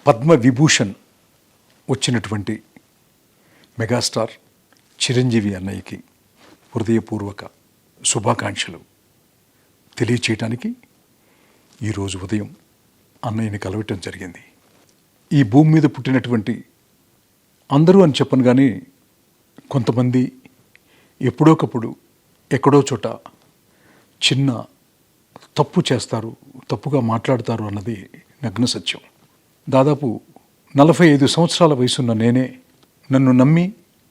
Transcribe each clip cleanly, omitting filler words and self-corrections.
పద్మవిభూషణ్ వచ్చినటువంటి మెగాస్టార్ చిరంజీవి అన్నయ్యకి హృదయపూర్వక శుభాకాంక్షలు తెలియచేయటానికి ఈరోజు ఉదయం అన్నయ్యని కలవటం జరిగింది. ఈ భూమి మీద పుట్టినటువంటి అందరూ అని చెప్పను కానీ కొంతమంది ఎప్పుడోకప్పుడు ఎక్కడో చోట చిన్న తప్పు చేస్తారు, తప్పుగా మాట్లాడతారు అన్నది నగ్న సత్యం. దాదాపు 45 సంవత్సరాల వయసున్న నేనే నన్ను నమ్మి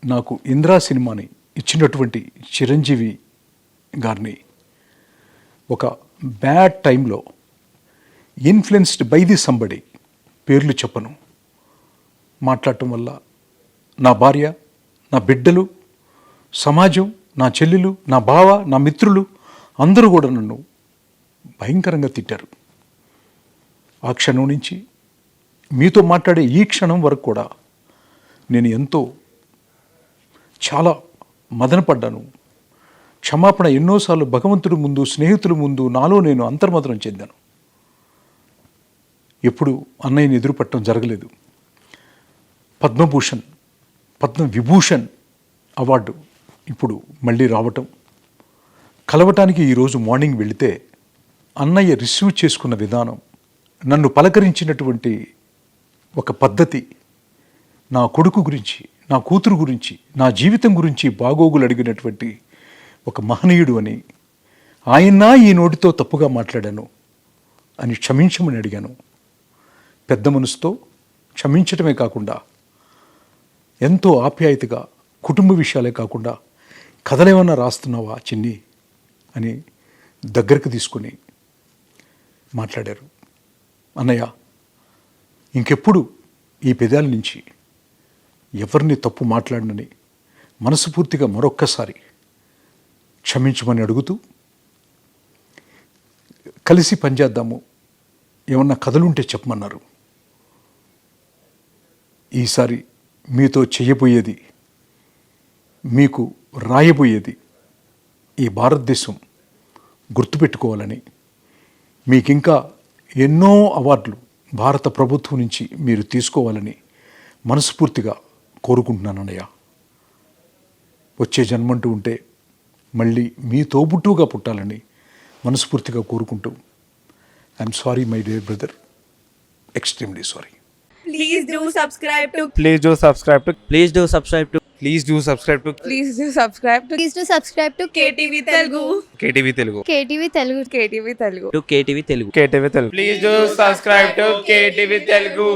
నాకు ఇంద్రా సినిమాని ఇచ్చినటువంటి చిరంజీవి గారిని ఒక బ్యాడ్ టైంలో ఇన్ఫ్లుయెన్స్డ్ బై ది సంబడి, పేర్లు చెప్పను, మాట్లాడటం వల్ల నా భార్య, నా బిడ్డలు, సమాజం, నా చెల్లెలు, నా బావ, నా మిత్రులు అందరూ కూడా నన్ను భయంకరంగా తిట్టారు. ఆ క్షణం నుంచి మీతో మాట్లాడే ఈ క్షణం వరకు కూడా నేను ఎంతో చాలా మదనపడ్డాను. క్షమాపణ ఎన్నోసార్లు భగవంతుడి ముందు, స్నేహితుల ముందు నాలో నేను అంతర్మదనం చెందాను. ఎప్పుడు అన్నయ్యని ఎదురుపట్టడం జరగలేదు. పద్మవిభూషణ్ అవార్డు ఇప్పుడు మళ్ళీ రావటం, కలవటానికి ఈరోజు మార్నింగ్ వెళితే అన్నయ్య రిసీవ్ చేసుకున్న విధానం, నన్ను పలకరించినటువంటి ఒక పద్ధతి, నా కొడుకు గురించి, నా కూతురు గురించి, నా జీవితం గురించి బాగోగులు అడిగినటువంటి ఒక మహనీయుడు అని, ఆయన ఈ నోటితో తప్పుగా మాట్లాడాను అని క్షమించమని అడిగాను. పెద్ద మనసుతో క్షమించటమే కాకుండా ఎంతో ఆప్యాయతగా, కుటుంబ విషయాలే కాకుండా కథలేమన్నా రాస్తున్నావా చిన్ని అని దగ్గరకు తీసుకుని మాట్లాడారు. అన్నయ్య, ఇంకెప్పుడు ఈ పెదాల నుంచి ఎవరిని తప్పు మాట్లాడనని మనస్ఫూర్తిగా మరొక్కసారి క్షమించమని అడుగుతూ, కలిసి పనిచేద్దాము, ఏమన్నా కథలుంటే చెప్పమన్నారు. ఈసారి మీతో చేయబోయేది, మీకు రాయబోయేది ఈ భారతదేశం గుర్తుపెట్టుకోవాలని, మీకింకా ఎన్నో అవార్డులు భారత ప్రభుత్వం నుంచి మీరు తీసుకోవాలని మనస్ఫూర్తిగా కోరుకుంటున్నాను అన్నయ్య. వచ్చే జన్మంటూ ఉంటే మళ్ళీ మీ తోబుట్టుగా పుట్టాలని మనస్ఫూర్తిగా కోరుకుంటూ, I'm sorry my dear brother, extremely sorry. Please do subscribe to. Please do subscribe to. Please do subscribe to Please do subscribe to Please do subscribe to. Please do subscribe to KTV Telugu. KTV Telugu. KTV Telugu. KTV Telugu. KTV Telugu. KTV Telugu. Please do subscribe to KTV Telugu.